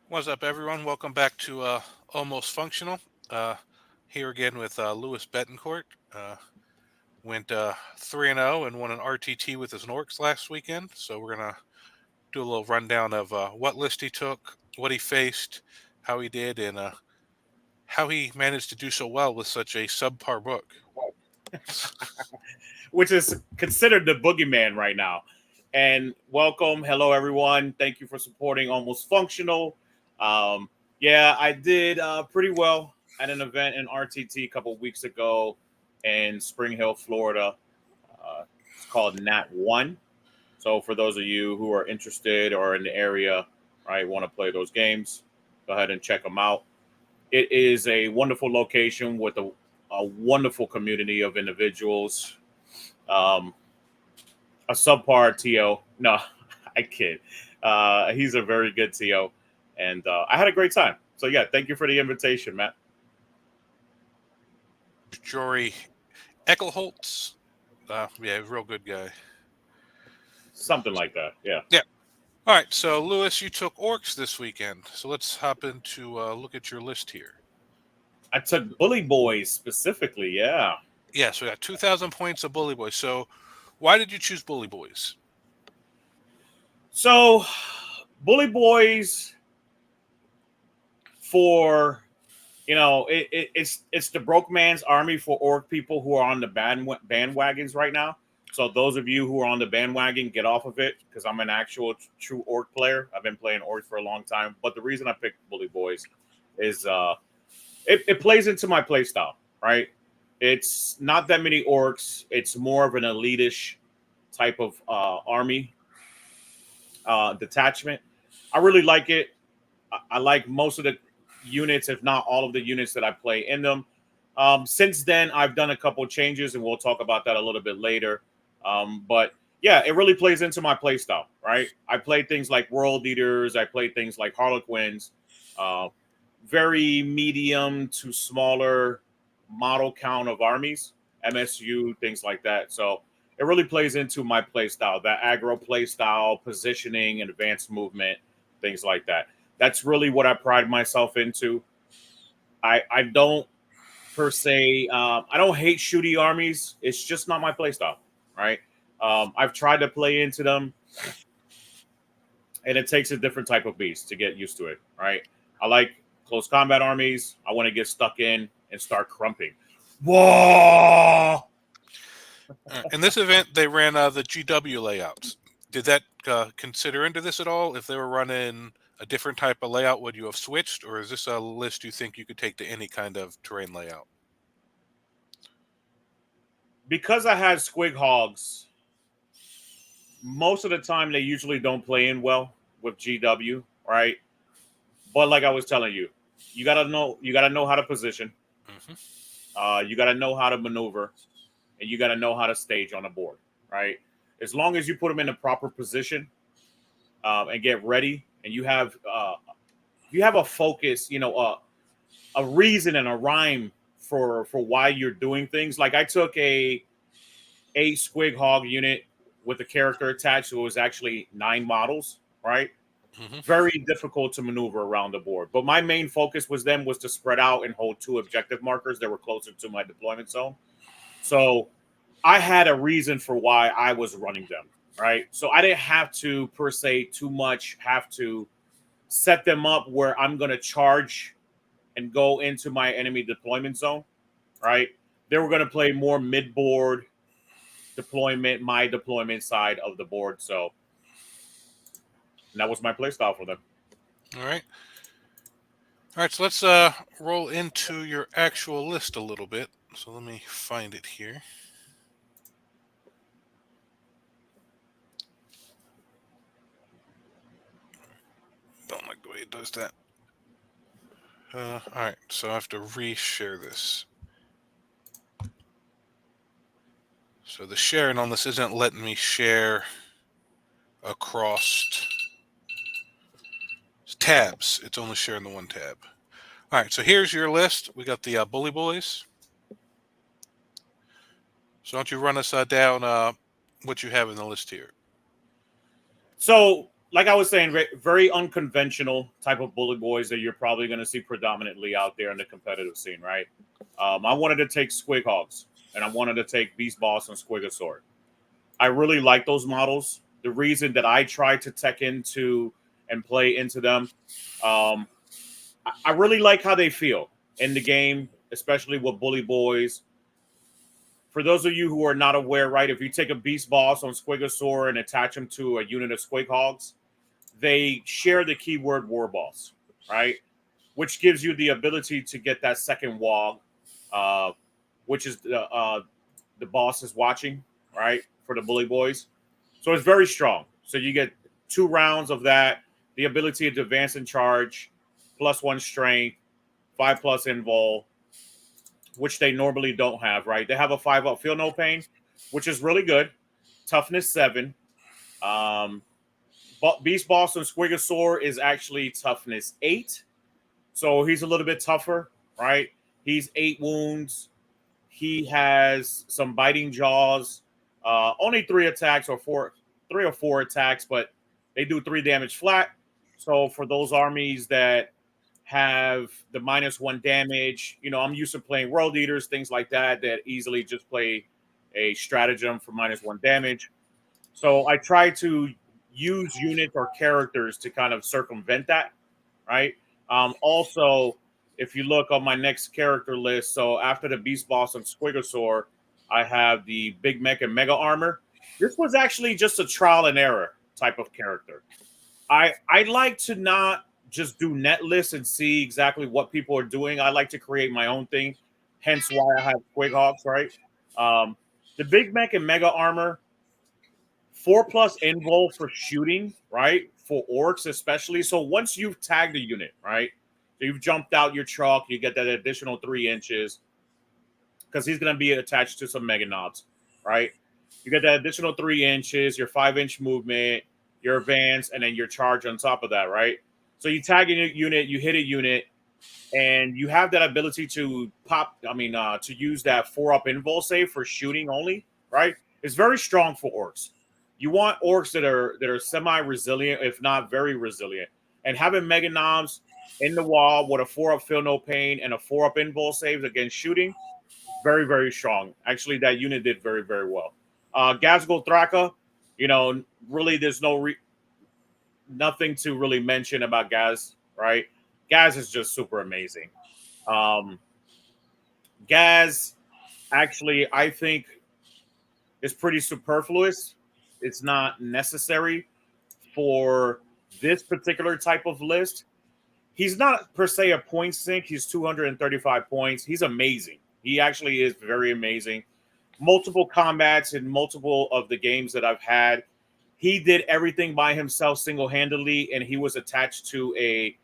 What's up, everyone? Welcome back to Almost Functional. Uh, Here again with Lewis Betancourt. Went 3 and 0 and won an RTT with his Orks last weekend. So we're gonna do a little rundown of what list he took, what he faced, how he did, and how he managed to do so well with such a subpar book. Which is considered the boogeyman right now. And welcome, hello everyone. Thank you for supporting Almost Functional. Um, yeah, I did pretty well at an event in RTT a couple weeks ago in Spring Hill, Florida. It's called Nat One. So for those of you who are interested or in the area, right, want to play those games, go ahead and check them out. It is a wonderful location with a wonderful community of individuals. Um, a subpar TO. No, I kid. He's a very good TO, and I had a great time. So yeah, thank you for the invitation, Matt. Jory Eckelholtz. Yeah, real good guy. Something like that. Yeah. Yeah. All right. So Lewis, you took Orcs this weekend. So let's hop into look at your list here. I took Bully Boys specifically. Yeah. Yeah, so we got 2,000 points of Bully Boys. So why did you choose Bully Boys? So, Bully Boys for it's the broke man's army for orc people who are on the bandwagons right now. So those of you who are on the bandwagon, get off of it because I'm an actual true orc player. I've been playing orcs for a long time. But the reason I picked Bully Boys is it plays into my play style, right? It's not that many orcs. It's more of an elitish type of army detachment. I really like it. I like most of the units, if not all of the units that I play in them. Since then, I've done a couple changes, and we'll talk about that a little bit later. But yeah, it really plays into my play style, right? I play things like World Eaters. I play things like Harlequins. Uh, very medium to smaller model count of armies, MSU, things like that. So it really plays into my play style, that aggro play style, positioning, and advanced movement, things like that. That's really what I pride myself into. I don't per se, I don't hate shooty armies. It's just not my play style, right? I've tried to play into them, and it takes a different type of beast to get used to it, right? I like close combat armies. I want to get stuck in and start crumping. Whoa! In this event, they ran the GW layouts. Did that consider into this at all? If they were running a different type of layout, would you have switched? Or is this a list you think you could take to any kind of terrain layout? Because I had squig hogs, most of the time they usually don't play in well with GW, right? But like I was telling you, you gotta know how to position. Hmm. You gotta know how to maneuver, and you gotta know how to stage on the board, right? As long as you put them in the proper position and get ready, and you have a focus, a reason and a rhyme for why you're doing things. Like I took a squig hog unit with a character attached, so it was actually 9 models, right? Hmm. Very difficult to maneuver around the board. But my main focus was to spread out and hold 2 objective markers that were closer to my deployment zone. So I had a reason for why I was running them, right? So I didn't have to per se too much have to set them up where I'm going to charge and go into my enemy deployment zone, right? They were going to play more mid board deployment, my deployment side of the board. So that was my play style for them. All right. All right, so let's roll into your actual list a little bit. So let me find it here. Don't like the way it does that. All right, so I have to re-share this. So the sharing on this isn't letting me share across tabs. It's only sharing the one tab. All right, so here's your list. We got the Bully Boys. So why don't you run us down what you have in the list here? So like I was saying, very unconventional type of bully boys that you're probably going to see predominantly out there in the competitive scene, right? I wanted to take Squig Hogs, and I wanted to take Beast Boss and Squigosaur. I really like those models. The reason that I try to tech into and play into them, um, I really like how they feel in the game, especially with bully boys. For those of you who are not aware, right, if you take a Beast Boss on Squigosaur and attach them to a unit of Squig Hogs, they share the keyword Warboss, right? Which gives you the ability to get that second wall, uh, which is the boss is watching, right, for the bully boys. So it's very strong. So you get 2 rounds of that, the ability to advance and charge, +1 strength, 5+ invul, which they normally don't have, right? They have a 5-up feel no pain, which is really good. Toughness 7. Um, Beast Boss and Squigosaur is actually toughness 8. So he's a little bit tougher, right? He's 8 wounds. He has some biting jaws. Only 3 attacks or 3 or 4 attacks, but they do 3 damage flat. So for those armies that have the -1 damage, I'm used to playing World Eaters, things like that, that easily just play a stratagem for -1 damage. So I try to use units or characters to kind of circumvent that, right? Also, if you look on my next character list, so after the Beast Boss and Squigosaur, I have the Big Mech and Mega Armor. This was actually just a trial and error type of character. I like to not just do net lists and see exactly what people are doing. I like to create my own thing. Hence why I have Squighawks, right? Um, the Big Mech and Mega Armor, 4+ invul for shooting, right? For orcs, especially. So once you've tagged a unit, right? So you've jumped out your chalk, you get that additional 3 inches because he's going to be attached to some mega knobs, right? You get that additional 3 inches, your 5-inch movement, your advance, and then your charge on top of that, right? So you tag in a unit, you hit a unit, and you have that ability to to use that 4-up invul save for shooting only, right? It's very strong for orcs. You want orcs that are semi-resilient, if not very resilient. And having mega knobs in the wall with a 4-up feel no pain and a 4-up invul saves against shooting, very, very strong. Actually, that unit did very, very well. Gazgul Thraka, really there's nothing to really mention about Gaz, right? Gaz is just super amazing. Um, Gaz, actually, I think is pretty superfluous. It's not necessary for this particular type of list. He's not per se a point sink. He's 235 points. He's amazing. He actually is very amazing. Multiple combats in multiple of the games that I've had. He did everything by himself single-handedly, and he was attached to a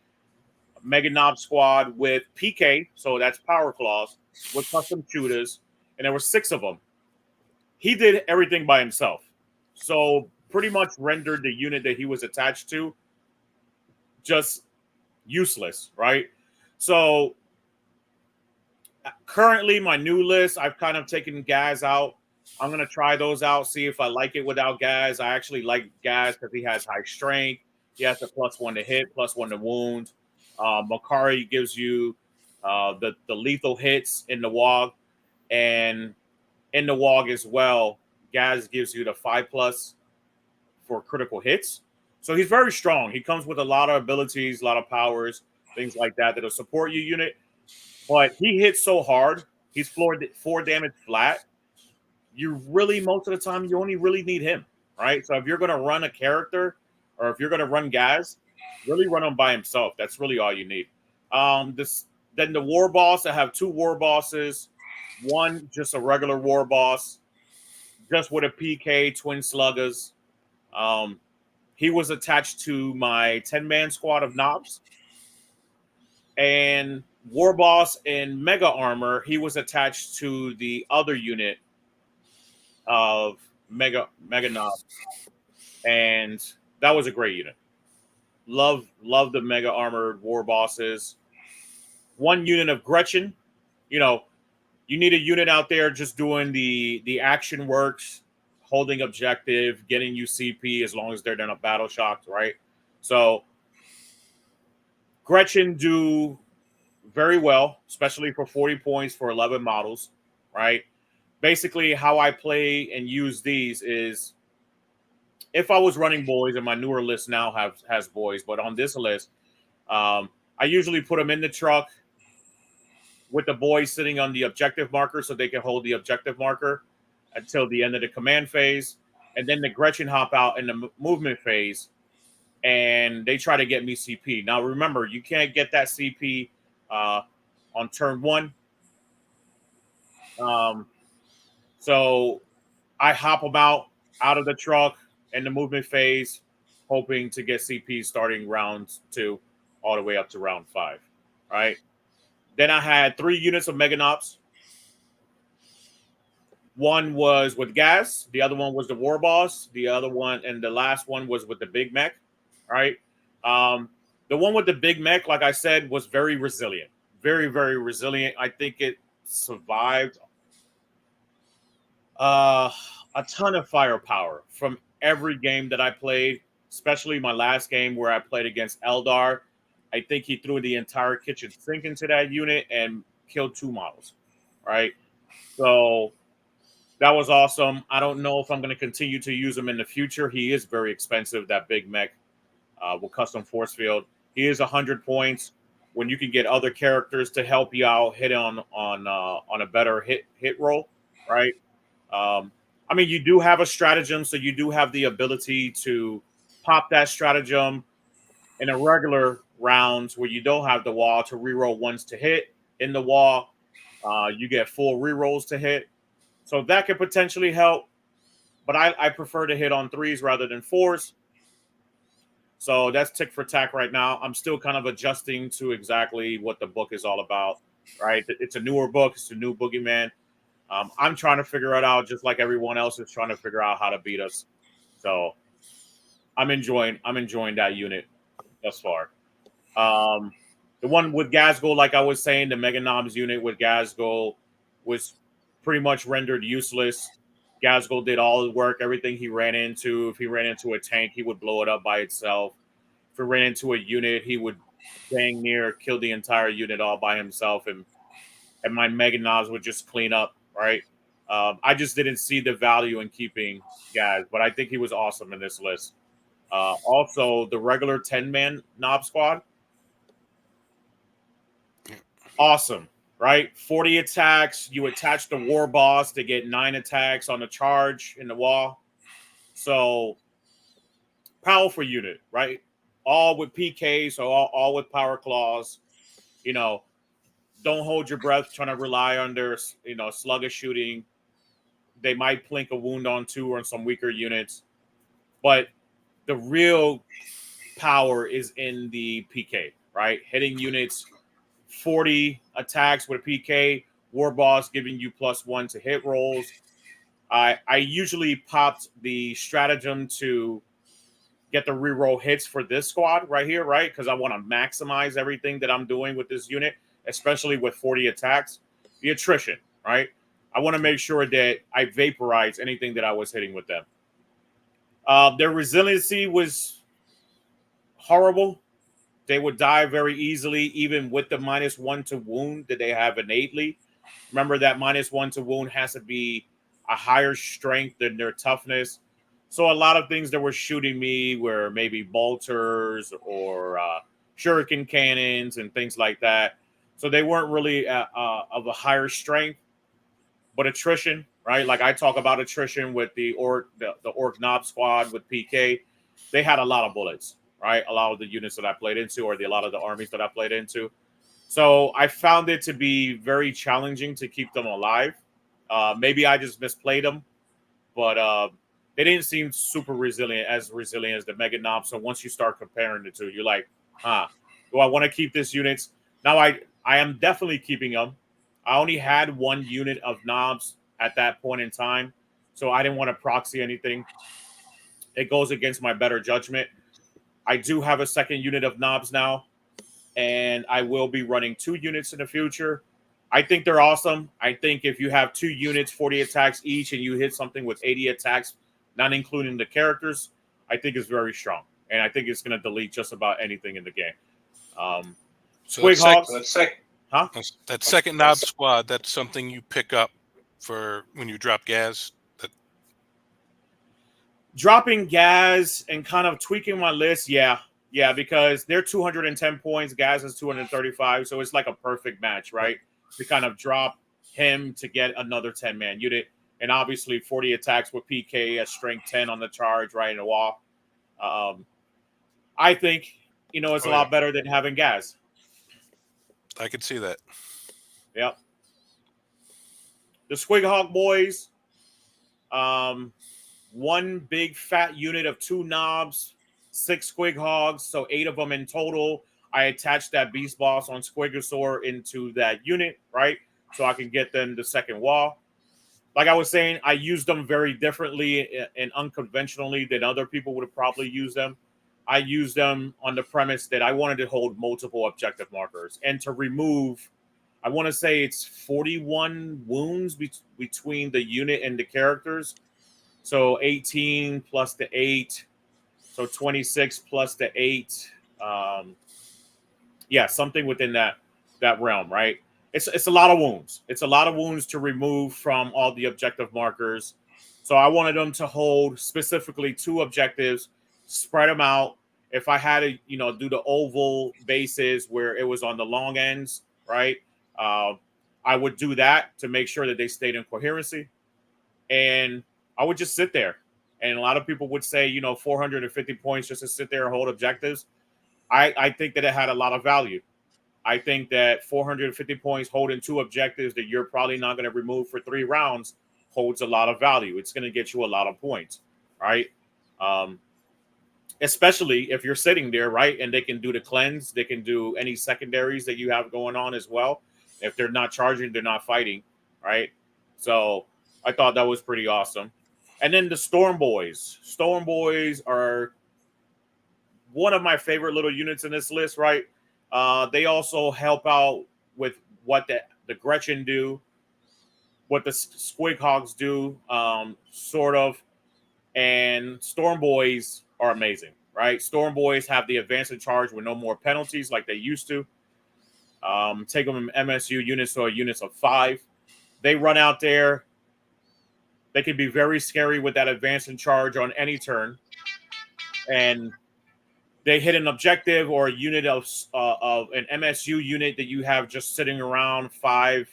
Mega Knob squad with PK, so that's Power Claws, with custom shooters, and there were 6 of them. He did everything by himself. So pretty much rendered the unit that he was attached to just useless, right? So currently my new list, I've kind of taken Gaz out. I'm going to try those out, see if I like it without Gaz. I actually like Gaz because he has high strength. He has a +1 to hit, +1 to wound. Makari gives you the lethal hits in the WOG. And in the WOG as well, Gaz gives you the 5+ for critical hits. So he's very strong. He comes with a lot of abilities, a lot of powers, things like that that'll support your unit. But he hits so hard, he's floored 4 damage flat. You really, most of the time, you only really need him, right? So if you're going to run a character or if you're going to run Gaz, really run him by himself. That's really all you need. Then the war boss, I have 2 war bosses. One, just a regular war boss, just with a PK, twin sluggers. He was attached to my 10-man squad of knobs. And Warboss in Mega Armor, he was attached to the other unit of Mega Knob. And that was a great unit. Love the Mega Armored Warbosses. 1 unit of Gretchen. You need a unit out there just doing the action works, holding objective, getting you CP as long as they're not battle shocked, right? So Gretchen do very well, especially for 40 points for 11 models, right? Basically, how I play and use these is if I was running boys, and my newer list now has boys, but on this list, I usually put them in the truck with the boys sitting on the objective marker so they can hold the objective marker until the end of the command phase. And then the Gretchen hop out in the movement phase and they try to get me CP. Now, remember, you can't get that CP on turn one. So I hop them out of the truck in the movement phase, hoping to get CP starting round 2 all the way up to round 5, right? Then I had 3 units of Meganops. One was with gas, the other one was the Warboss, the other one, and the last one was with the Big Mech, right? The one with the Big Mech, like I said, was very resilient, very, very resilient. I think it survived a ton of firepower from every game that I played, especially my last game where I played against Eldar. I think he threw the entire kitchen sink into that unit and killed 2 models, right? So that was awesome. I don't know if I'm going to continue to use him in the future. He is very expensive, that Big Mech with custom force field. He is 100 points. When you can get other characters to help you out, hit on a better hit roll, right? I mean, you do have a stratagem, so you do have the ability to pop that stratagem in a regular rounds where you don't have the wall to reroll ones to hit. In the wall, you get full rerolls to hit. So that could potentially help, but I prefer to hit on 3s rather than 4s. So that's tick for tack right now. I'm still kind of adjusting to exactly what the book is all about, right? It's a newer book. It's a new boogeyman. I'm trying to figure it out just like everyone else is trying to figure out how to beat us. So I'm enjoying that unit thus far. The one with Gazgul, like I was saying, the Mega Noms unit with Gazgul was pretty much rendered useless. Gazgul did all the work, everything he ran into. If he ran into a tank, he would blow it up by itself. If he ran into a unit, he would dang near kill the entire unit all by himself, and my Mega Noms would just clean up, right? I just didn't see the value in keeping Gaz, but I think he was awesome in this list. Also, the regular 10-man Knob squad, awesome, right? 40 attacks. You attach the Warboss to get 9 attacks on the charge in the wall. So, powerful unit, right? All with PK, so all with power claws. You know, don't hold your breath trying to rely on their, sluggish shooting. They might plink a wound on 2 or on some weaker units. But the real power is in the PK, right? Hitting units 40 attacks with a PK, Warboss giving you +1 to hit rolls. I usually popped the stratagem to get the reroll hits for this squad right here, right? Because I want to maximize everything that I'm doing with this unit, especially with 40 attacks. The attrition, right? I want to make sure that I vaporize anything that I was hitting with them. Their resiliency was horrible. They would die very easily, even with the -1 to wound that they have innately. Remember that -1 to wound has to be a higher strength than their toughness. So a lot of things that were shooting me were maybe bolters or shuriken cannons and things like that. So they weren't really of a higher strength, but attrition, right? Like I talk about attrition with the Ork Knob squad with PK. They had a lot of bullets, right? A lot of the units that I played into, or a lot of the armies that I played into. So I found it to be very challenging to keep them alive. Maybe I just misplayed them, but they didn't seem super resilient as the Mega Nob. So once you start comparing the two, you're like, do I want to keep this units? Now I am definitely keeping them. I only had 1 unit of knobs at that point in time, so I didn't want to proxy anything. It goes against my better judgment. I do have a second unit of knobs now, and I will be running 2 units in the future. I think they're awesome. I think if you have 2 units, 40 attacks each, and you hit something with 80 attacks, not including the characters, I think it's very strong. And I think it's going to delete just about anything in the game. So Squig Hogs. Huh? that second knob squad, that's something you pick up for when you drop gas. Dropping gas and kind of tweaking my list, yeah, because they're 210 points, gas is 235, so it's like a perfect match, right? To kind of drop him to get another 10-man unit, and obviously 40 attacks with PK at strength 10 on the charge, right in the wall. I think it's a lot better than having gas. I could see that. Yep. The Squig Hog boys. One big fat unit of 2 knobs, 6 Squig Hogs, so 8 of them in total. I attached that Beast Boss on Squigosaur into that unit, right? So I can get them the second wall. Like I was saying, I used them very differently and unconventionally than other people would have probably used them. I used them on the premise that I wanted to hold multiple objective markers and to remove, I want to say it's 41 wounds between the unit and the characters. So 18 plus the 8. So 26 plus the 8. Yeah, something within that realm, right? It's a lot of wounds. It's a lot of wounds to remove from all the objective markers. So I wanted them to hold specifically 2 objectives, spread them out. If I had to, do the oval bases where it was on the long ends, right? I would do that to make sure that they stayed in coherency. And I would just sit there. And a lot of people would say, 450 points just to sit there and hold objectives. I think that it had a lot of value. I think that 450 points holding 2 objectives that you're probably not going to remove for 3 rounds holds a lot of value. It's going to get you a lot of points, right? Especially if you're sitting there, right? And they can do the cleanse. They can do any secondaries that you have going on as well. If they're not charging, they're not fighting, right? So I thought that was pretty awesome. And then the Storm Boys. Storm Boys are one of my favorite little units in this list, right? They also help out with what the Gretchen do, what the Squig Hogs do, sort of. And Storm Boys are amazing, right? Storm Boys have the advance and charge with no more penalties like they used to. Take them in MSU units or units of 5. They run out there. They can be very scary with that advance and charge on any turn. And they hit an objective or a unit of an MSU unit that you have just sitting around 5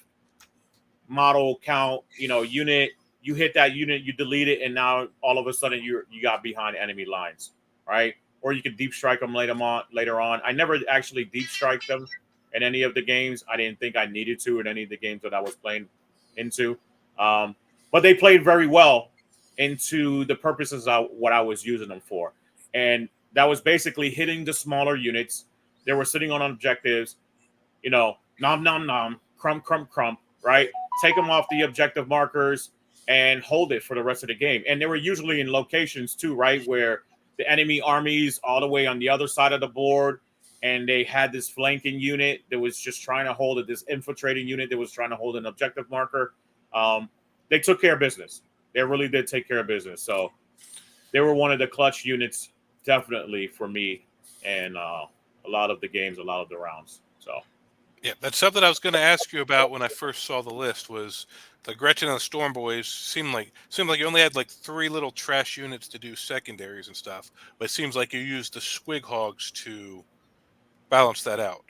model count, unit. You hit that unit, you delete it, and now all of a sudden you got behind enemy lines, right? Or you can deep strike them later on. I never actually deep strike them in any of the games. I didn't think I needed to in any of the games that I was playing into. But they played very well into the purposes of what I was using them for. And that was basically hitting the smaller units. They were sitting on objectives, nom, nom, nom, crump, crump, crump, right? Take them off the objective markers and hold it for the rest of the game. And they were usually in locations too, right? Where the enemy armies all the way on the other side of the board. And they had this flanking unit that was just trying to hold it, this infiltrating unit that was trying to hold an objective marker. They took care of business. They really did take care of business. So they were one of the clutch units, definitely, for me, and a lot of the games, a lot of the rounds. So, yeah, that's something I was going to ask you about when I first saw the list. Was the Gretchen and the Storm Boys seemed like you only had like 3 little trash units to do secondaries and stuff, but it seems like you used the Squig Hogs to balance that out,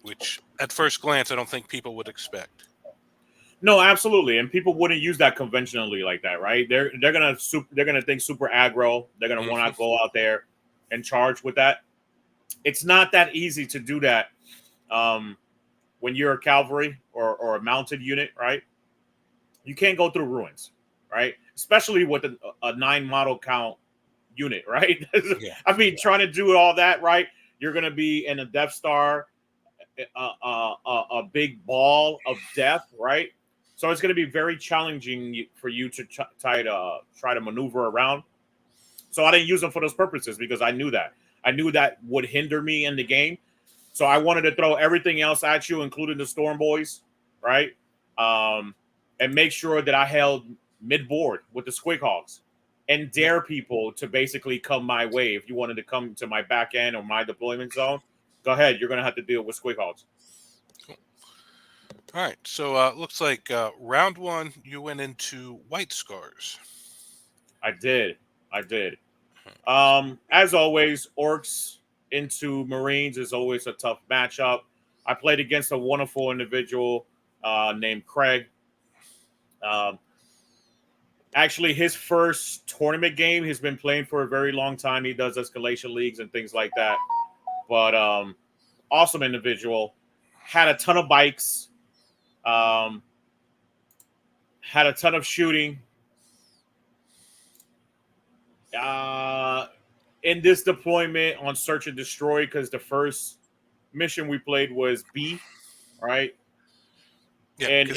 which at first glance I don't think people would expect. No, absolutely, and people wouldn't use that conventionally like that, right? They're gonna think super aggro. They're gonna want to go out there and charge with that. It's not that easy to do that when you're a cavalry or a mounted unit, right? You can't go through ruins, right? Especially with a 9 model count unit, right? Yeah. I mean, trying to do all that, right? You're gonna be in a Death Star, a big ball of death, right? So it's going to be very challenging for you to try to maneuver around. So I didn't use them for those purposes because I knew that would hinder me in the game. So I wanted to throw everything else at you, including the Storm Boys, right? And make sure that I held mid board with the Squig Hogs and dare people to basically come my way. If you wanted to come to my back end or my deployment zone, go ahead. You're going to have to deal with Squig Hogs. Cool. All right. So looks like round one, you went into White Scars. I did. As always, Orks into Marines is always a tough matchup. I played against a wonderful individual named Craig. Actually, his first tournament game, he's been playing for a very long time. He does escalation leagues and things like that. But awesome individual. Had a ton of bikes. Had a ton of shooting. In this deployment on Search and Destroy, because the first mission we played was B, right? Yeah, and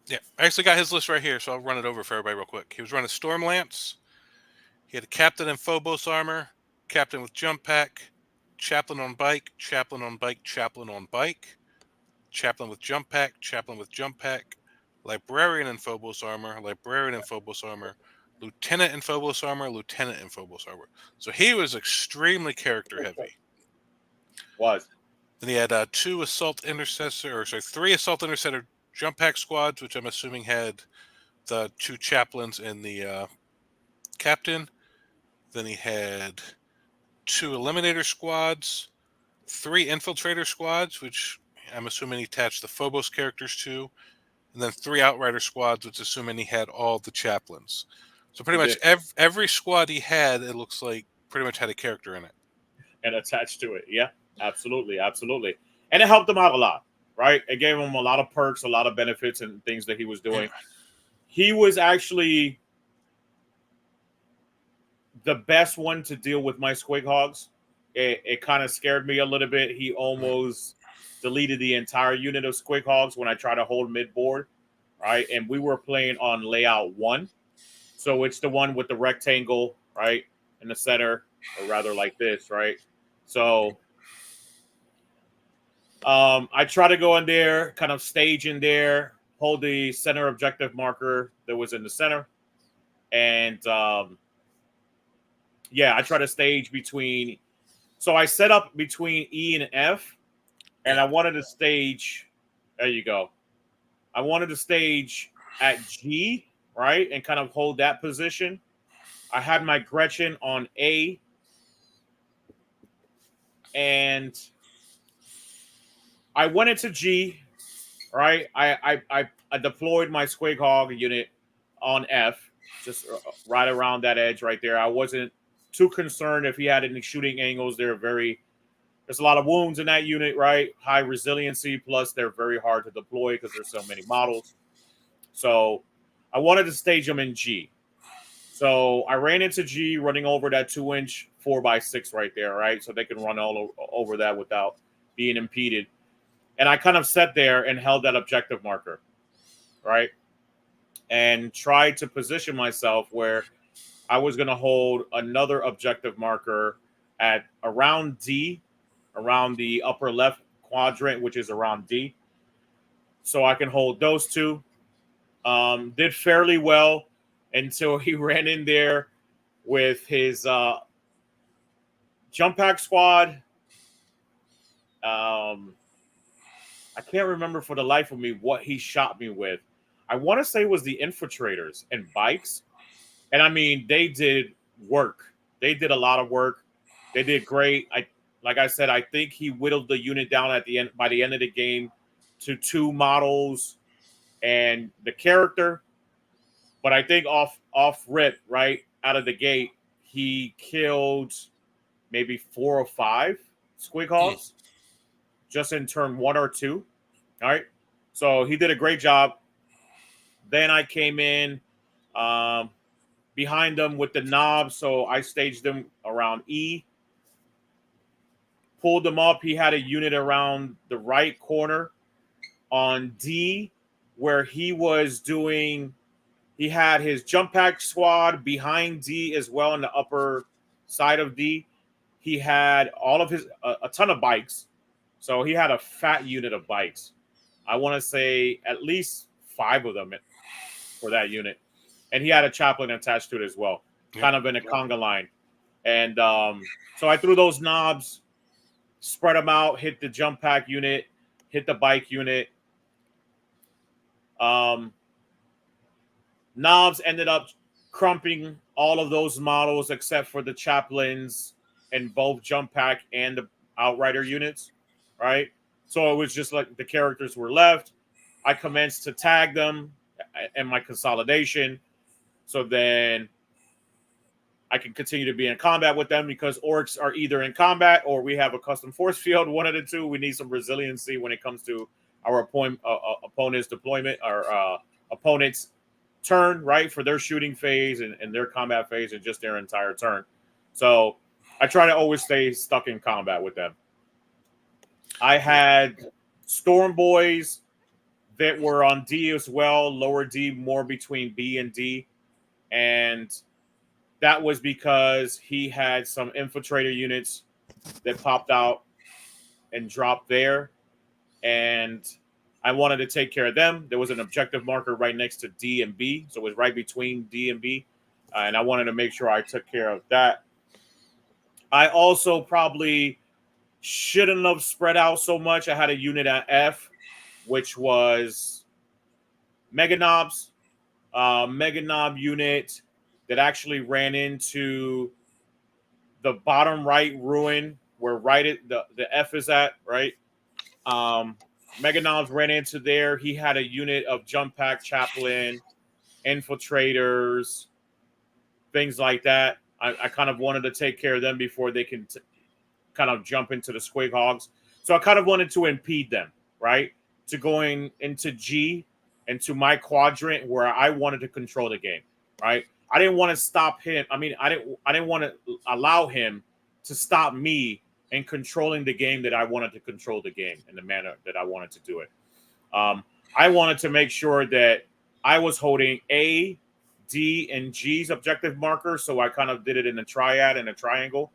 yeah, I actually got his list right here, so I'll run it over for everybody real quick. He was running Storm Lance. He had a captain in Phobos armor, captain with jump pack, chaplain on bike, chaplain on bike, chaplain on bike, chaplain with jump pack, chaplain with jump pack, librarian in Phobos armor, librarian in Phobos armor, lieutenant in Phobos armor, lieutenant in Phobos armor. So he was extremely character heavy. Was. Then he had three assault intercessor jump pack squads, which I'm assuming had the two chaplains and the captain. Then he had two eliminator squads, three infiltrator squads, which I'm assuming he attached the Phobos characters to, and then three outrider squads, which assuming he had all the chaplains. So pretty much every squad he had, it looks like, pretty much had a character in it. And attached to it. Yeah, absolutely. And it helped him out a lot, right? It gave him a lot of perks, a lot of benefits and things that he was doing. He was actually the best one to deal with my Squig Hogs. It kind of scared me a little bit. He almost deleted the entire unit of Squig Hogs when I tried to hold mid board, right? And we were playing on layout 1. So it's the one with the rectangle, right, in the center, or rather like this, right? So I try to go in there, kind of stage in there, hold the center objective marker that was in the center. And I try to stage between. So I set up between E and F, and I wanted to stage. There you go. I wanted to stage at G, right, and kind of hold that position. I had my Gretchen on A, and I went into G, right? I deployed my Squig Hog unit on F, just right around that edge right there. I wasn't too concerned if he had any shooting angles. There's a lot of wounds in that unit, right? High resiliency, plus they're very hard to deploy because there's so many models. So I wanted to stage them in G. So I ran into G, running over that 2-inch 4x6 right there, right? So they can run all over that without being impeded. And I kind of sat there and held that objective marker, right? And tried to position myself where I was going to hold another objective marker at around D, around the upper left quadrant, which is around D. So I can hold those two. Did fairly well until he ran in there with his jump pack squad. I can't remember for the life of me what he shot me with. I want to say it was the infiltrators and bikes. And I mean, they did work. They did a lot of work. They did great. Like I said, I think he whittled the unit down at the end by the end of the game to 2 models and the character. But I think off rip, right out of the gate, he killed maybe 4 or 5 Squig Hogs just in turn 1 or 2. All right. So he did a great job. Then I came in behind them with the knob. So I staged them around E. Pulled them up. He had a unit around the right corner on D where he was doing. He had his jump pack squad behind D as well on the upper side of D. He had all of his a ton of bikes. So he had a fat unit of bikes. I want to say at least 5 of them for that unit. And he had a chaplain attached to it as well, kind of in a conga line. And so I threw those knobs, spread them out, hit the jump pack unit, hit the bike unit. Knobs ended up crumping all of those models except for the chaplains and both jump pack and the outrider units, right? So it was just like the characters were left. I commenced to tag them and my consolidation. So then I can continue to be in combat with them because orcs are either in combat or we have a custom force field. One of the two. We need some resiliency when it comes to our opponent's deployment or opponent's turn, right? For their shooting phase and their combat phase and just their entire turn. So I try to always stay stuck in combat with them. I had Storm Boys that were on D as well, lower D, more between B and D. And that was because he had some infiltrator units that popped out and dropped there. And I wanted to take care of them. There was an objective marker right next to D and B. So it was right between D and B. And I wanted to make sure I took care of that. I also probably shouldn't have spread out so much. I had a unit at F, which was Mega Knobs. Mega Knob unit that actually ran into the bottom right ruin where the F is at, right? Mega Knobs ran into there. He had a unit of jump pack chaplain, infiltrators, things like that. I kind of wanted to take care of them before they can kind of jump into the squig hogs. So I kind of wanted to impede them, right? To going into G and to my quadrant where I wanted to control the game, right? I didn't want to stop him. I mean, I didn't want to allow him to stop me in controlling the game that I wanted to control the game in the manner that I wanted to do it. I wanted to make sure that I was holding A, D, and G's objective marker. So I kind of did it in a triad and a triangle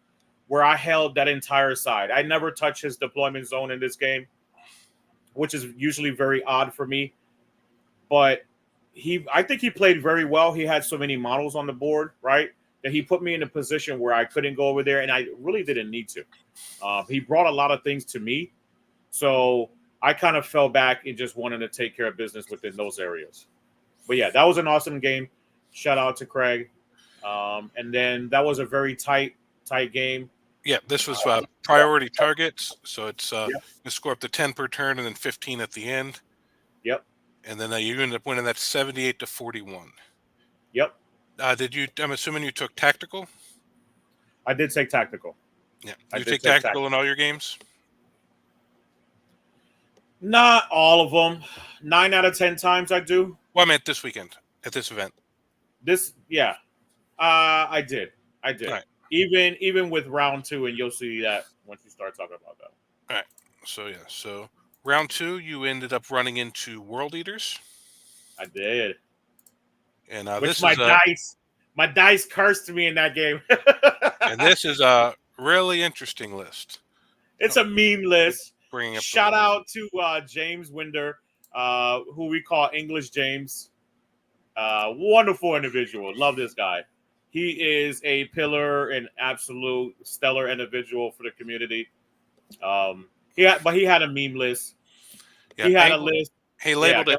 where I held that entire side. I never touched his deployment zone in this game, which is usually very odd for me. But I think he played very well. He had so many models on the board, right, that he put me in a position where I couldn't go over there, and I really didn't need to. He brought a lot of things to me, so I kind of fell back and just wanted to take care of business within those areas. But yeah, that was an awesome game. Shout out to Craig. And then that was a very tight game. Yeah, this was priority targets, so it's you score up to 10 per turn and then 15 at the end. Yep. And then you ended up winning that 78-41. Yep. I'm assuming you took tactical? I did take tactical. Yeah. You take tactical in all your games? Not all of them. 9 out of 10 times I do. Well, I meant this weekend at this event. I did. Right. Even with round 2, and you'll see that once you start talking about that. All right. So round 2, you ended up running into World Eaters. I did. And which my dice cursed me in that game. And this is a really interesting list. It's a meme list. Shout out to James Winder, who we call English James. Wonderful individual. Love this guy. He is a pillar and absolute stellar individual for the community. He had a meme list. Yeah, he had a list. He labeled it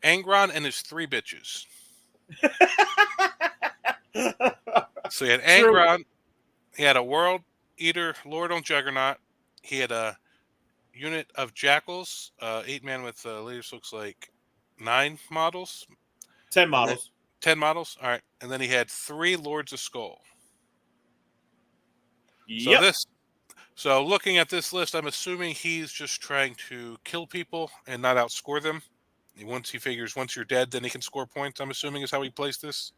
Angron and his 3 bitches. So he had Angron. He had a World Eater, Lord on Juggernaut. He had a unit of Jackals, 8-man with leaders, looks like 9 models. 10 models. 10 models. All right. And then he had 3 Lords of Skull. Yep. So looking at this list, I'm assuming he's just trying to kill people and not outscore them. Once he figures once you're dead, then he can score points, I'm assuming is how he plays this.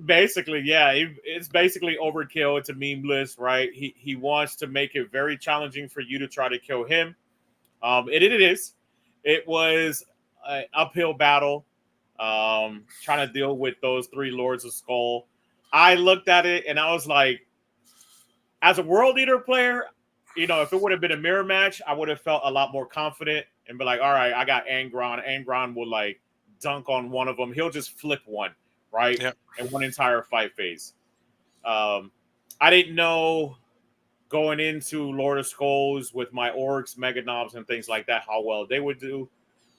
Basically, yeah. It's basically overkill. It's a meme list, right? He wants to make it very challenging for you to try to kill him. It is. It was an uphill battle. Trying to deal with those 3 Lords of Skull. I looked at it and I was like, as a World Eater player, if it would have been a mirror match, I would have felt a lot more confident and be like, all right, I got Angron. Angron will like dunk on one of them. He'll just flip one, right? Yep. And one entire fight phase. I didn't know going into Lord of Skulls with my Orks, Mega Knobs, and things like that how well they would do.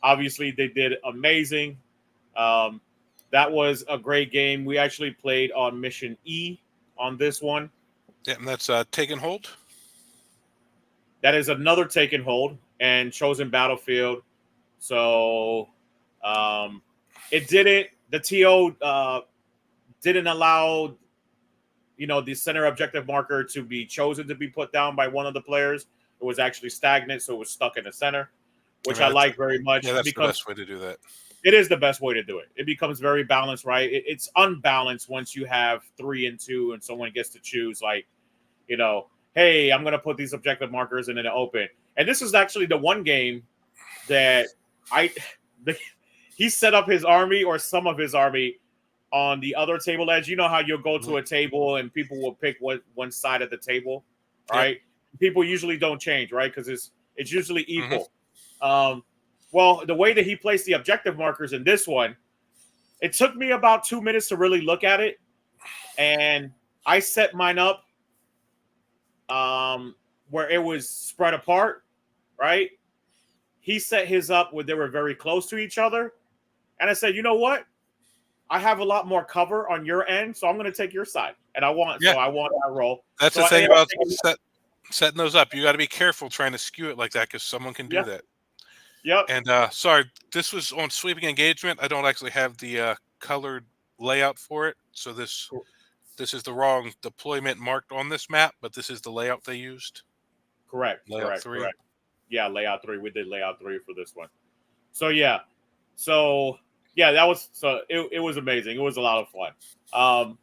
Obviously, they did amazing. That was a great game. We actually played on Mission E on this one. Yeah, and that's Taken Hold. That is another Taken Hold and Chosen Battlefield. So it didn't. The TO didn't allow the center objective marker to be chosen to be put down by one of the players. It was actually stagnant, so it was stuck in the center, which I like very much. Yeah, that's the best way to do that. It is the best way to do it. It becomes very balanced, right? It's unbalanced once you have 3 and 2 and someone gets to choose, like, hey, I'm going to put these objective markers in an open. And this is actually the one game that he set up his army or some of his army on the other table edge. You know how you'll go to a table and people will pick one side of the table, right? Yep. People usually don't change, right? Because it's usually equal. Mm-hmm. Well, the way that he placed the objective markers in this one, it took me about 2 minutes to really look at it. And I set mine up where it was spread apart, right? He set his up where they were very close to each other. And I said, you know what? I have a lot more cover on your end, so I'm going to take your side. And I want that roll. That's the thing about setting those up. You got to be careful trying to skew it like that because someone can do that. Yep. And sorry, this was on Sweeping Engagement. I don't actually have the colored layout for it. So this is the wrong deployment marked on this map, but this is the layout they used. Correct. Layout 3. Correct. Yeah, layout 3. We did layout 3 for this one. So yeah. That was it was amazing. It was a lot of fun.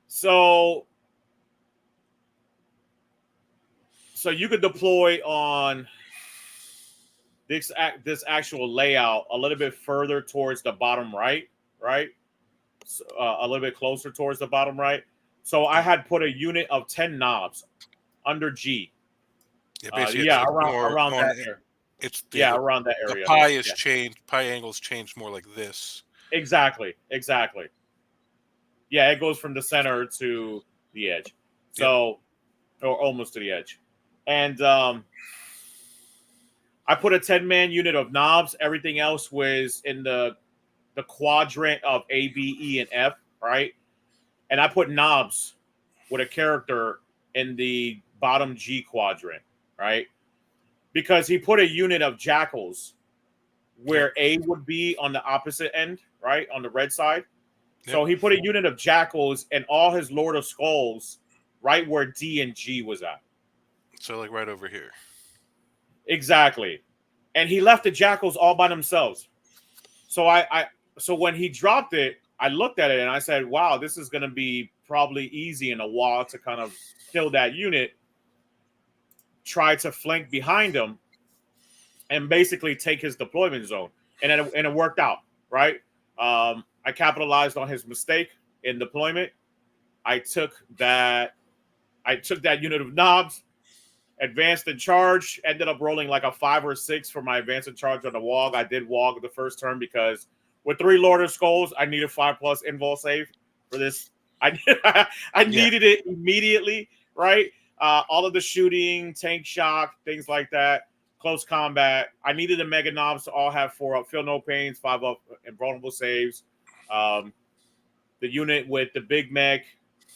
So you could deploy on this actual layout a little bit further towards the bottom right? So, a little bit closer towards the bottom right. So I had put a unit of 10 knobs under G. Yeah, around that area. Around that area. The pie is changed. Pie angles changed more like this. Exactly. Yeah, it goes from the center to the edge. So, or almost to the edge. And I put a 10-man unit of knobs. Everything else was in the quadrant of A, B, E, and F, right? And I put knobs with a character in the bottom G quadrant, right? Because he put a unit of jackals where A would be on the opposite end, right? On the red side. Yep. So he put a unit of jackals and all his Lord of Skulls right where D and G was at. So like right over here. Exactly. And he left the jackals all by themselves. So so when he dropped it, I looked at it and I said, wow, this is going to be probably easy in a while to kind of kill that unit, try to flank behind him, and basically take his deployment zone. And it worked out, right? I capitalized on his mistake in deployment. I took that unit of knobs, advanced and charge, ended up rolling like a 5 or 6 for my advance and charge on the wog. I did wog the first turn because with 3 Lord of Skulls, I needed 5+ invul save for this. I needed it immediately, right? All of the shooting, tank shock, things like that, close combat. I needed the mega knobs to all have 4 up, feel no pains, 5 up, and vulnerable saves. The unit with the big mech,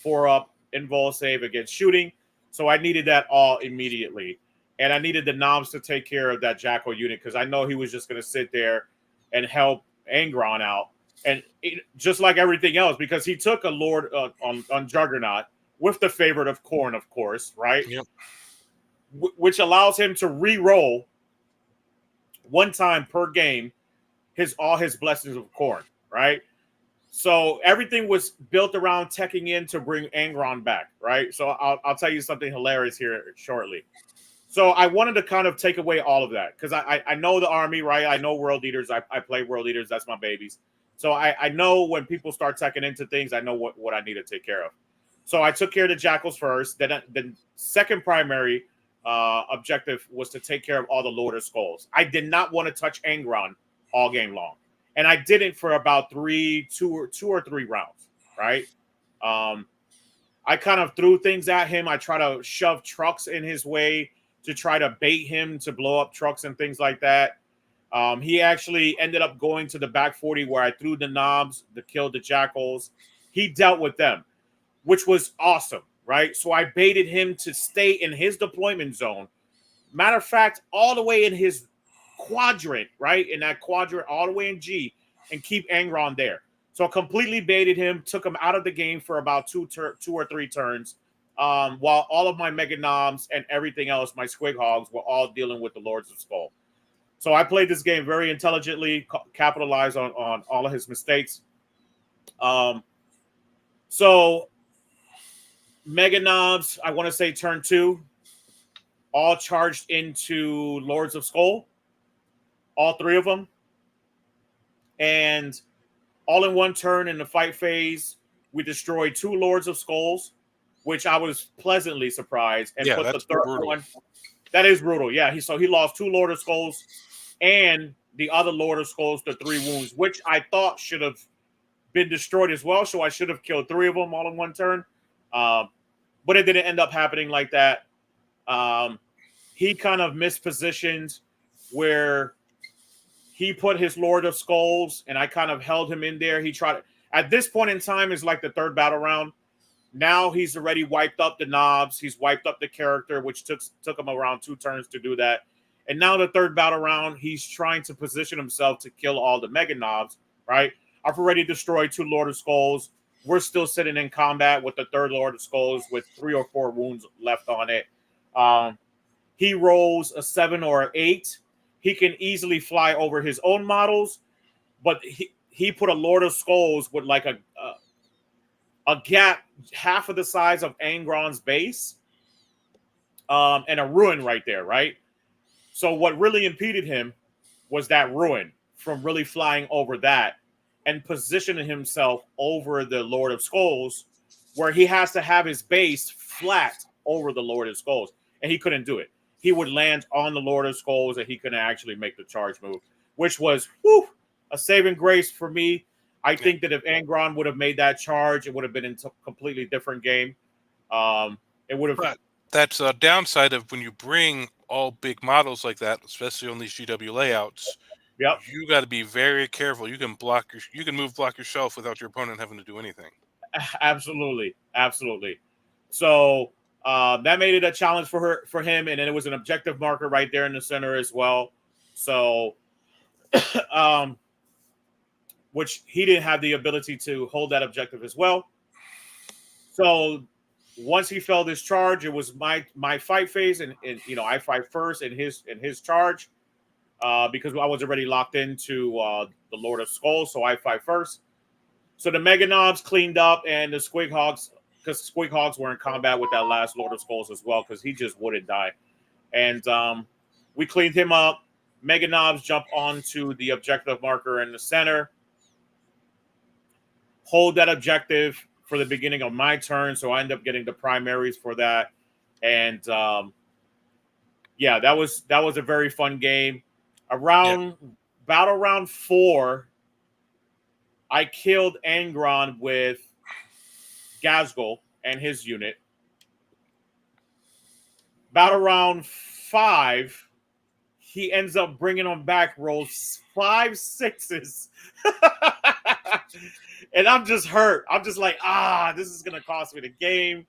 4 up, invul save against shooting. So I needed that all immediately. And I needed the knobs to take care of that Jackal unit because I know he was just going to sit there and help Angron out. And just like everything else, because he took a Lord on Juggernaut with the favorite of Khorne, of course, right? Yep. Which allows him to re-roll 1 time per game all his blessings of Khorne, right? So everything was built around teching in to bring Angron back, right? So I'll tell you something hilarious here shortly. So I wanted to kind of take away all of that because I know the army, right? I know World Leaders. I play World Leaders. That's my babies. So I know when people start teching into things, I know what I need to take care of. So I took care of the Jackals first. Then the second primary objective was to take care of all the Lord of Skulls. I did not want to touch Angron all game long, and I didn't for about two or three rounds. Right. I kind of threw things at him. I try to shove trucks in his way to try to bait him to blow up trucks and things like that. He actually ended up going to the back 40 where I threw the knobs to kill the jackals. He dealt with them, which was awesome, right? So I baited him to stay in his deployment zone. Matter of fact, all the way in his quadrant, right? In that quadrant, all the way in G, and keep Angron there. So I completely baited him, took him out of the game for about two or three turns, while all of my Mega Noms and everything else, my Squig Hogs, were all dealing with the Lords of Skull. So I played this game very intelligently, capitalized on all of his mistakes. So Mega Knobs, I want to say turn 2, all charged into Lords of Skull, all 3 of them. And all in one turn in the fight phase, we destroyed 2 Lords of Skulls, which I was pleasantly surprised. And put the third brutal. One. That is brutal. Yeah, he lost 2 Lord of Skulls and the other Lord of Skulls to 3 wounds, which I thought should have been destroyed as well. So I should have killed 3 of them all in one turn. But it didn't end up happening like that. He kind of mispositioned where he put his Lord of Skulls and I kind of held him in there. He tried at this point in time is like the 3rd battle round. Now he's already wiped up the knobs. He's wiped up the character, which took him around 2 turns to do that. And now the 3rd battle round, he's trying to position himself to kill all the Mega Knobs, right? I've already destroyed 2 Lord of Skulls. We're still sitting in combat with the 3rd Lord of Skulls with 3 or 4 wounds left on it. He rolls a 7 or an 8. He can easily fly over his own models, but he put a Lord of Skulls with like a gap half of the size of Angron's base, and a ruin right there, right? So what really impeded him was that ruin from really flying over that and positioning himself over the Lord of Skulls, where he has to have his base flat over the Lord of Skulls, and he couldn't do it. He would land on the Lord of Skulls, and he couldn't actually make the charge move, which was a saving grace for me. I think that if Angron would have made that charge, it would have been a completely different game. It would have. But that's a downside of when you bring all big models like that, especially on these GW layouts. Yep. You got to be very careful. You can block yourself without your opponent having to do anything. Absolutely. So that made it a challenge for him, and then it was an objective marker right there in the center as well. So, which he didn't have the ability to hold that objective as well. So once he failed his charge, it was my fight phase, and I fight first in his charge, because I was already locked into the Lord of Skulls, so I fight first. So the Mega Knobs cleaned up, and the Squig Hogs, because Squig Hogs were in combat with that last Lord of Skulls as well, because he just wouldn't die. And we cleaned him up. Mega Knobs jump onto the objective marker in the center. Hold that objective for the beginning of my turn, so I end up getting the primaries for that. And that was a very fun game. Battle round 4, I killed Angron with Gazgul and his unit. Battle round 5, he ends up bringing on back, rolls 5 6s. And I'm just hurt. I'm just like, this is going to cost me the game.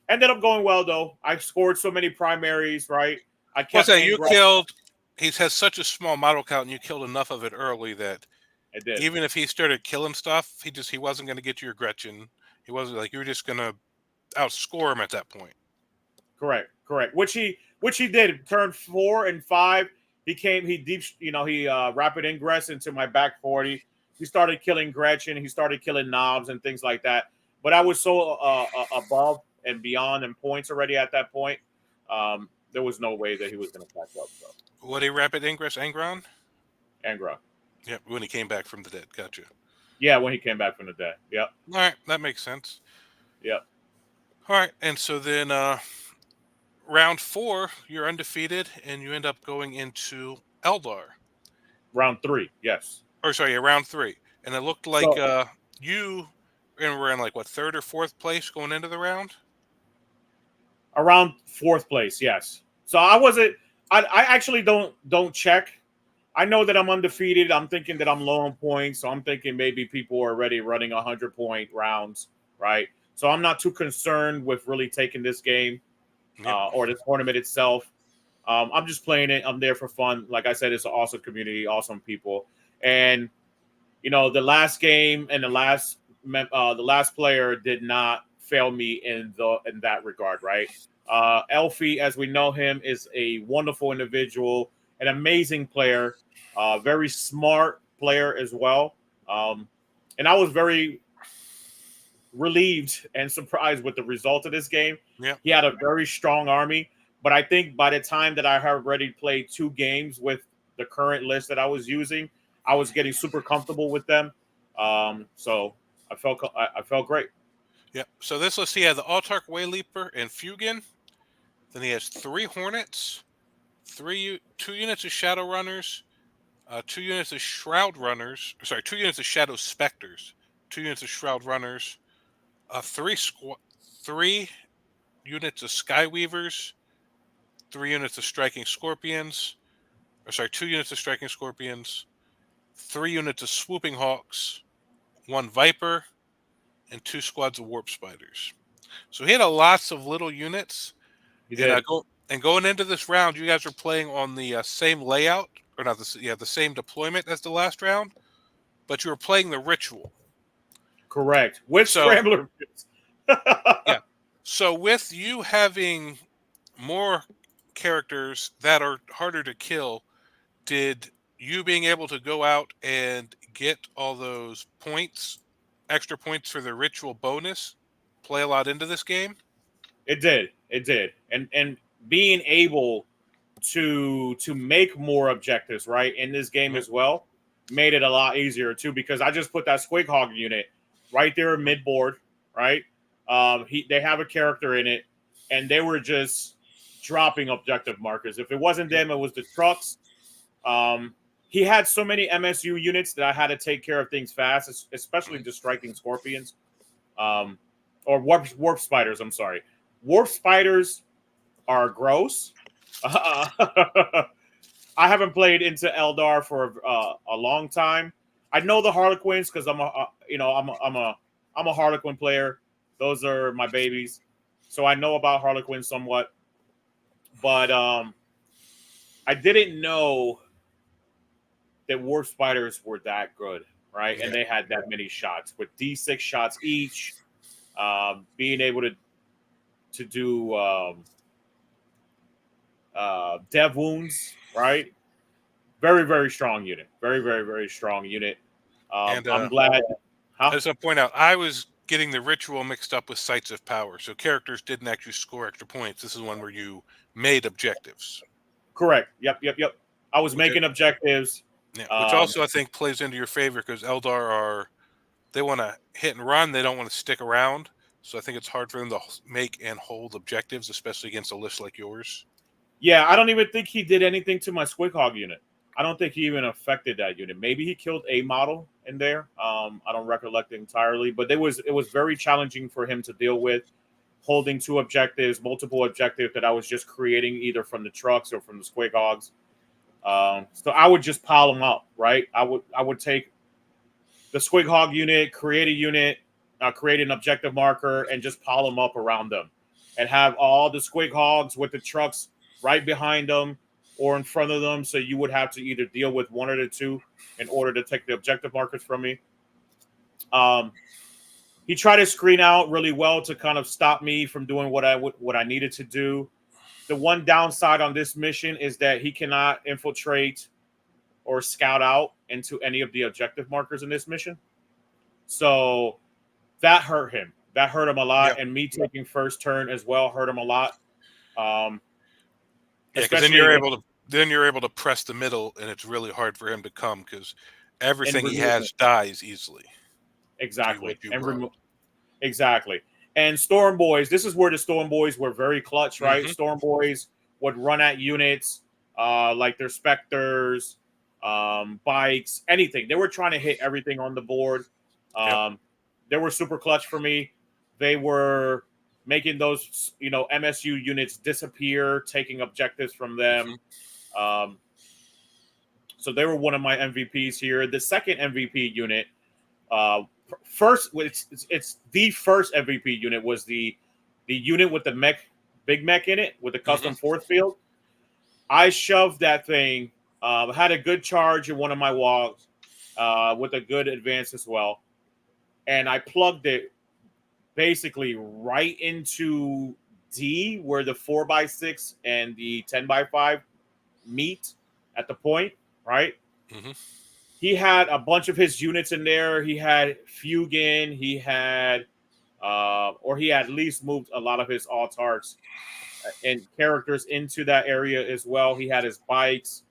Ended up going well, though. I scored so many primaries, right? I kept he has such a small model count, and you killed enough of it early that even if he started killing stuff, he wasn't going to get to your Gretchen. He wasn't like you were just going to outscore him at that point. Correct. Which he did. Turn 4 and 5, he rapid ingress into my back 40. He started killing Gretchen. He started killing knobs and things like that. But I was so above and beyond in points already at that point. There was no way that he was going to catch up. So. What a rapid ingress, Angron? Angron. Yep, when he came back from the dead. Gotcha. Yeah, when he came back from the dead. Yep. All right, that makes sense. Yep. All right, and so then round 4, you're undefeated, and you end up going into Eldar. Round 3, yes. Or sorry, round 3, and it looked like So you were in like what, 3rd or 4th place going into the round. around 4th place, yes. So I wasn't. I actually don't check. I know that I'm undefeated. I'm thinking that I'm low on points, so I'm thinking maybe people are already running 100-point rounds, right? So I'm not too concerned with really taking this game Yep. or the tournament itself. I'm just playing it. I'm there for fun. Like I said, it's an awesome community, awesome people, and the last game and the last player did not fail me in that regard, right? Elfie, as we know him, is a wonderful individual, an amazing player, very smart player as well. And I was very relieved and surprised with the result of this game. Yep. He had a very strong army, but I think by the time that I had already played 2 games with the current list that I was using, I was getting super comfortable with them. So I felt great. Yep. So this list, he had the Autarch Wayleaper and Fugin. Then he has 3 Hornets, 2 units of Shadow Runners, 2 units of Shroud Runners. Sorry, 2 units of Shadow Specters, 2 units of Shroud Runners, 3 units of Skyweavers, 3 units of Striking Scorpions. Or sorry, 2 units of Striking Scorpions, 3 units of Swooping Hawks, 1 Viper, and 2 squads of Warp Spiders. So he had lots of little units. He And did. going into this round, you guys are playing on the same layout, or not the same deployment as the last round, but you were playing the ritual. Correct. With So Scrambler. yeah, so with you having more characters that are harder to kill, did you being able to go out and get all those points, extra points for the ritual bonus, play a lot into this game? It did. It did. And being able to make more objectives, right, in this game Yep. as well, made it a lot easier too, because I just put that Squig Hog unit right there mid board, right? They have a character in it, and they were just dropping objective markers. If it wasn't them, it was the trucks. He had so many MSU units that I had to take care of things fast, especially the striking scorpions, or warp spiders. I'm sorry, warp spiders are gross. I haven't played into Eldar for a long time. I know the Harlequins because I'm a Harlequin player. Those are my babies, so I know about Harlequins somewhat. But I didn't know that Warp Spiders were that good, right? Yeah. And they had that many shots with D6 shots each, being able to do dev wounds, right? Very, very strong unit. Very, very, very strong unit. And I'm glad. I Huh? just want to point out, I was getting the ritual mixed up with Sites of Power, so characters didn't actually score extra points. This is one where you made objectives. Correct. Yep. I was Which, making objectives. which also I think plays into your favor because Eldar they want to hit and run. They don't want to stick around. So I think it's hard for them to make and hold objectives, especially against a list like yours. Yeah, I don't even think he did anything to my Squig Hog unit. I don't think he even affected that unit. Maybe he killed a model in there. I don't recollect it entirely, but it was very challenging for him to deal with, holding 2 objectives, multiple objectives that I was just creating either from the trucks or from the Squig Hogs. So I would just pile them up, right? I would take the Squig Hog unit, create a unit, create an objective marker, and just pile them up around them, and have all the Squig Hogs with the trucks right behind them or in front of them. So you would have to either deal with one or the 2 in order to take the objective markers from me. He tried to screen out really well to kind of stop me from doing what I needed to do. The one downside on this mission is that he cannot infiltrate or scout out into any of the objective markers in this mission. So that hurt him. That hurt him a lot. Yeah. And me taking first turn as well hurt him a lot. Yeah, because Especially then you're able to press the middle, and it's really hard for him to come because everything he remove has it. dies easily. Exactly. You And brought. exactly. And Storm Boys, this is where the Storm Boys were very clutch, right? Mm-hmm. Storm Boys would run at units like their Spectres, bikes, anything. They were trying to hit everything on the board. They were super clutch for me. They were making those, MSU units disappear, taking objectives from them. So they were one of my MVPs here. The second MVP unit, first, it's the first MVP unit was the unit with the big mech in it with the custom force field. I shoved that thing. Had a good charge in one of my walks with a good advance as well, and I plugged it basically right into D where the 4x6 and the 10x5 meet at the point, right? He had a bunch of his units in there. He had Fugin. He had, or he at least moved a lot of his autarks and characters into that area as well. He had his bikes.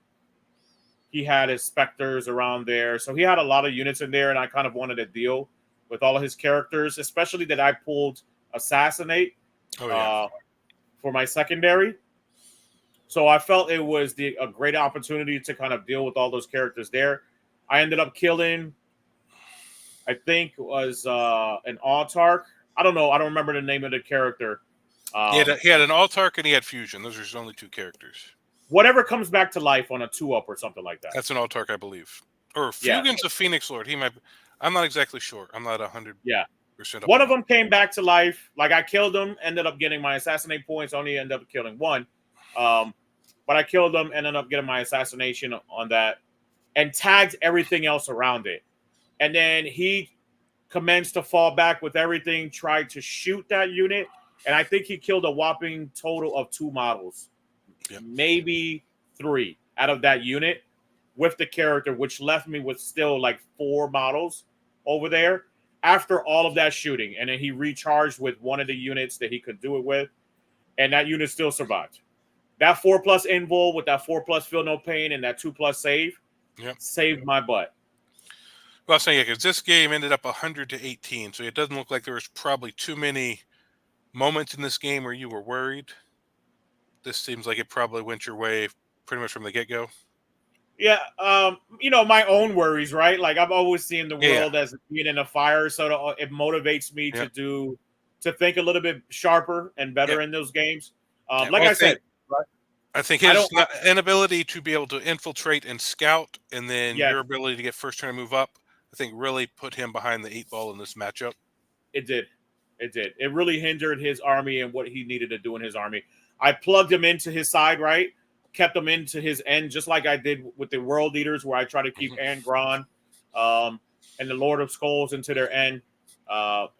He had his specters around there. So he had a lot of units in there, and I kind of wanted to deal with all of his characters, especially that I pulled Assassinate for my secondary. So I felt it was a great opportunity to kind of deal with all those characters there. I ended up killing, I think, was an Autark. I don't know. I don't remember the name of the character. He had an Autark and he had Fusion. Those are his only two characters. Whatever comes back to life on a 2-up or something like that. That's an Autark, I believe. Or Fugin's a Phoenix Lord. He might. I'm not exactly sure. I'm not 100%. Yeah. Up one of them came back to life. Like I killed him, ended up getting my assassinate points. Only ended up killing one. But I killed him, ended up getting my assassination on that, and tagged everything else around it. And then he commenced to fall back with everything, tried to shoot that unit, and I think he killed a whopping total of 2 models, maybe 3 out of that unit with the character, which left me with still like 4 models over there after all of that shooting. And then he recharged with one of the units that he could do it with, and that unit still survived. That 4+ invul with that 4+ feel no pain and that 2+ save saved my butt. Well, I was saying, because this game ended up 100-18, so it doesn't look like there was probably too many moments in this game where you were worried. This seems like it probably went your way pretty much from the get-go. Yeah, my own worries, right? Like I've always seen the world as being in a fire, so it motivates me to think a little bit sharper and better in those games. I said, I think his inability to be able to infiltrate and scout, and then your ability to get first turn and move up, I think really put him behind the 8 ball in this matchup. It did. It really hindered his army and what he needed to do in his army. I plugged him into his side, right? Kept him into his end, just like I did with the world leaders, where I try to keep Angron and the Lord of Skulls into their end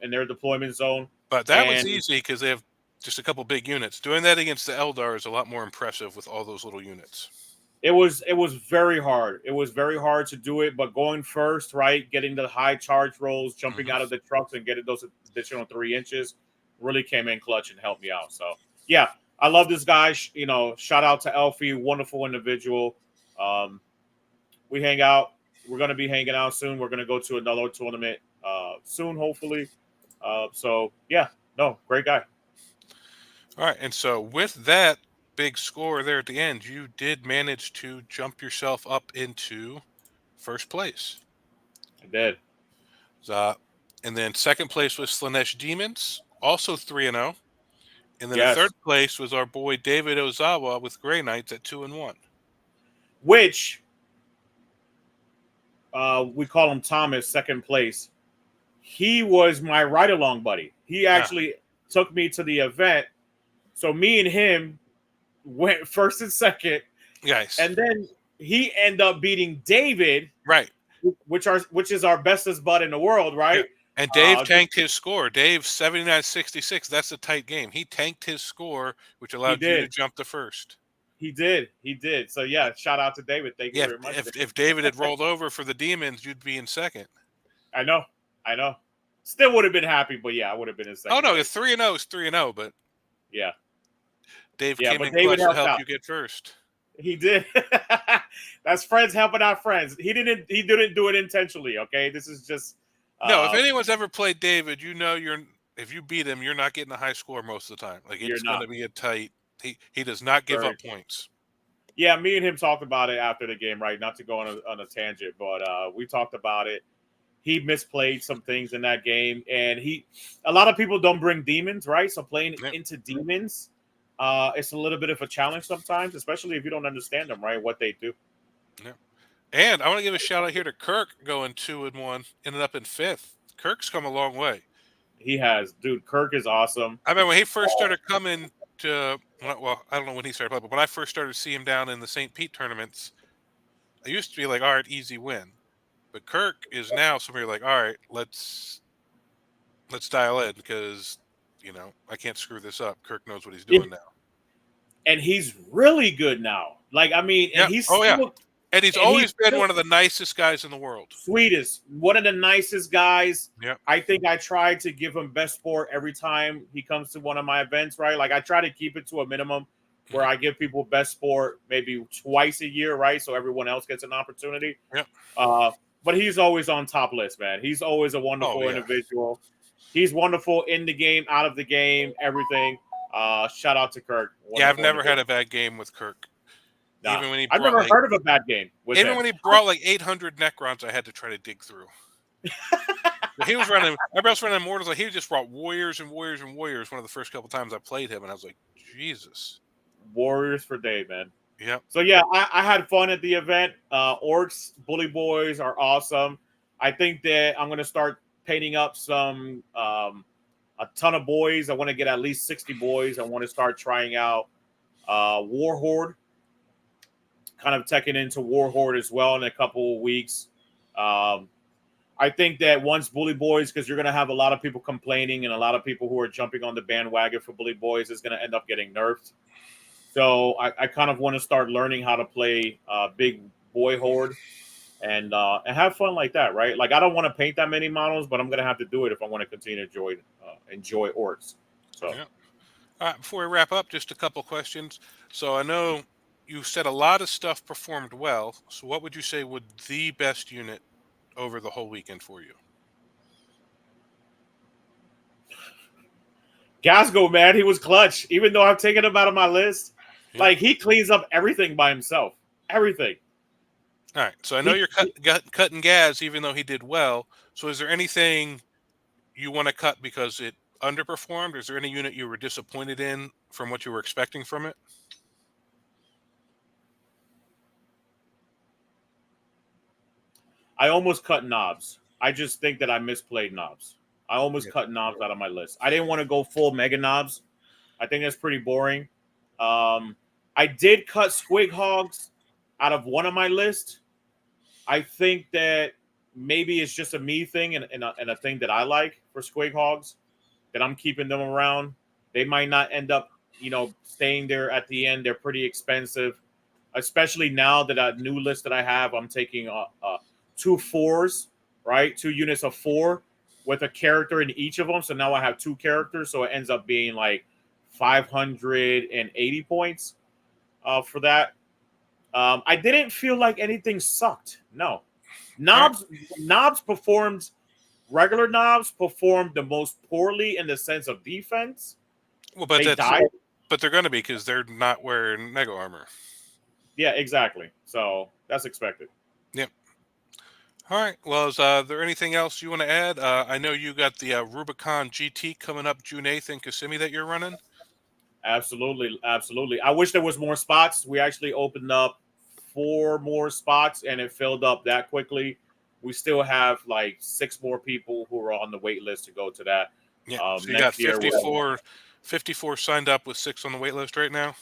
in their deployment zone. But that was easy because they have just a couple big units. Doing that against the Eldar is a lot more impressive with all those little units. It was very hard. It was very hard to do it, but going first, right, getting the high charge rolls, jumping out of the trucks and getting those additional 3 inches really came in clutch and helped me out. So, yeah, I love this guy. Shout out to Elfie, wonderful individual. We hang out. We're going to be hanging out soon. We're going to go to another tournament soon, hopefully. Great guy. All right, and so with that big score there at the end, you did manage to jump yourself up into first place. I did. And then second place was Slanesh Demons, also 3-0. And then in third place was our boy David Ozawa with Grey Knights at 2-1. Which we call him Thomas, second place. He was my ride-along buddy. He actually took me to the event. So me and him went first and second. Yes. And then he ended up beating David. Right. Which is our bestest bud in the world, right? Yeah. And Dave tanked his score. Dave 79-66. That's a tight game. He tanked his score, which allowed you to jump to first. He did. So yeah, shout out to David. Thank you very much. If David had rolled over for the Demons, you'd be in second. I know. Still would have been happy, but yeah, I would have been in second. Oh no, 3-0 is 3-0, but yeah. Dave came in clutch to help you get first. He did. That's friends helping out friends. He didn't do it intentionally, okay? This is just no, if anyone's ever played David, you know you're if you beat him, you're not getting a high score most of the time. Like You're it's going not. to be a tight. He does not give Very up true. points. Yeah, me and him talked about it after the game, right? Not to go on a tangent, but we talked about it. He misplayed some things in that game, and a lot of people don't bring demons, right? So playing Yep. into demons, it's a little bit of a challenge sometimes, especially if you don't understand them, right? What they do. Yep. And I want to give a shout out here to Kirk going 2-1, ended up in 5th. Kirk's come a long way. He has, dude. Kirk is awesome. I mean, when he first started coming to, well, I don't know when he started playing, but when I first started seeing him down in the St. Pete tournaments, I used to be like, all right, easy win. But Kirk is now somebody like, all right, let's dial in because I can't screw this up. Kirk knows what he's Yeah. doing now. And he's really good now. Like, I mean, and Yeah. Oh yeah. And he's he's always been still one of the nicest guys in the world. sweetest, one of the nicest guys. Yep. I think I try to give him best sport every time he comes to one of my events, right? Like I try to keep it to a minimum where I give people best sport maybe twice a year, right? So everyone else gets an opportunity. Yep. But he's always on top list, man. He's always a wonderful individual. He's wonderful in the game, out of the game, everything. Shout out to Kirk. Yeah, I've never had a bad game with Kirk. Nah, Even when he I've brought never heard of a bad game with him. when he brought like 800 Necrons, I had to try to dig through. He was running. Everybody else running Immortals. Like he just brought warriors and warriors and warriors. One of the first couple times I played him, and I was like, Jesus. Warriors for day, man. Yeah. So yeah, I had fun at the event. Orks, Bully Boys are awesome. I think that I'm gonna start painting up some a ton of boys. I want to get at least 60 boys. I want to start trying out Warhorde, kind of teching into Warhorde as well in a couple of weeks. I think that once Bully Boys, because you're going to have a lot of people complaining and a lot of people who are jumping on the bandwagon for Bully Boys is going to end up getting nerfed. So I kind of want to start learning how to play Big Boy Horde and have fun like that, right? Like I don't want to paint that many models, but I'm going to have to do it if I want to continue to enjoy Orks. So. Yeah. All right, before we wrap up, just a couple questions. So I know you said a lot of stuff performed well. So what would you say would the best unit over the whole weekend for you? Gasgo, man, he was clutch. Even though I've taken him out of my list, like he cleans up everything by himself. Everything. All right. So I know you're cutting Gaz, even though he did well. So is there anything you want to cut because it underperformed? Is there any unit you were disappointed in from what you were expecting from it? I almost cut Knobs. I just think that I misplayed Knobs. I almost cut Knobs out of my list. I didn't want to go full Mega Knobs. I think that's pretty boring. I did cut Squig Hogs out of one of my lists. I think that maybe it's just a me thing and a thing that I like for Squig Hogs, that I'm keeping them around. They might not end up, staying there at the end. They're pretty expensive, especially now that a new list that I have, I'm taking 2 4s, right? 2 units of 4 with a character in each of them. So now I have 2 characters. So it ends up being like 580 points for that. I didn't feel like anything sucked. No. Knobs performed, regular Knobs performed the most poorly in the sense of defense. Well, but they died. But they're going to be because they're not wearing Mega Armor. Yeah, exactly. So that's expected. Yep. All right. Well, is there anything else you want to add? I know you got the Rubicon GT coming up June 8th in Kissimmee that you're running. Absolutely. Absolutely. I wish there was more spots. We actually opened up 4 more spots and it filled up that quickly. We still have like 6 more people who are on the wait list to go to that. Yeah. So you got 54 signed up with 6 on the wait list right now.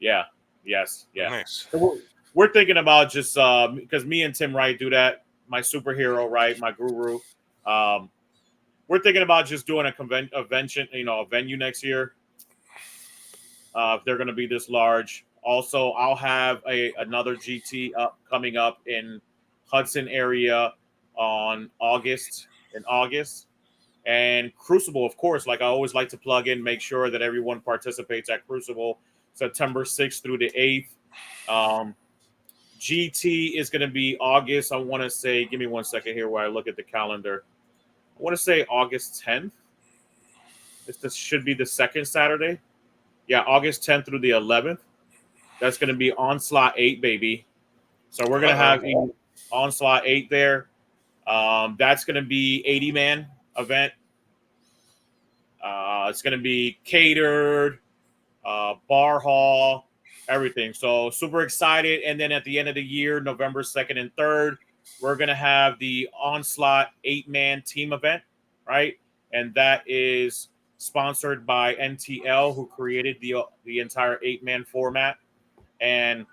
Yeah. Yes. Yeah. Nice. So we're thinking about just because me and Tim Wright do that. My superhero, right? My guru. We're thinking about just doing a venue next year. If they're going to be this large. Also, I'll have another GT coming up in Hudson area in August. And Crucible, of course, like I always like to plug in, make sure that everyone participates at Crucible September 6th through the 8th. GT is going to be August. I want to say, give me one second here while I look at the calendar. I want to say August 10th. This should be the second Saturday. Yeah, August 10th through the 11th. That's going to be Onslaught 8, baby. So we're going to have Onslaught 8 there. That's going to be 80-man event. It's going to be catered, bar hall, everything. So super excited. And then at the end of the year, November 2nd and 3rd, we're going to have the Onslaught 8-man team event, right? And that is sponsored by NTL, who created the entire 8-man format. And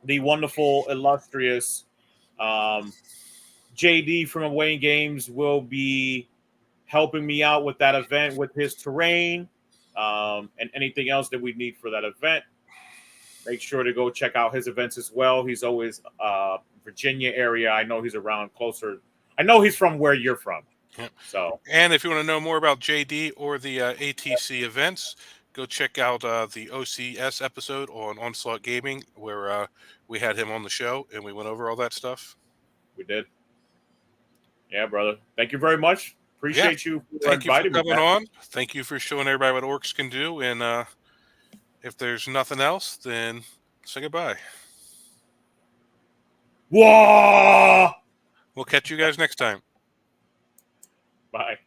the wonderful, illustrious JD from Away Games will be helping me out with that event with his terrain and anything else that we need for that event. Make sure to go check out his events as well. He's always Virginia area. I know he's around closer. I know he's from where you're from. Yep. So, and if you want to know more about JD or the ATC events, go check out the OCS episode on Onslaught Gaming, where we had him on the show and we went over all that stuff. We did. Yeah, brother. Thank you very much. Appreciate you for Thank you for inviting me. coming on. Thank you for showing everybody what Orks can do. And if there's nothing else, then say goodbye. Whoa! We'll catch you guys next time. Bye.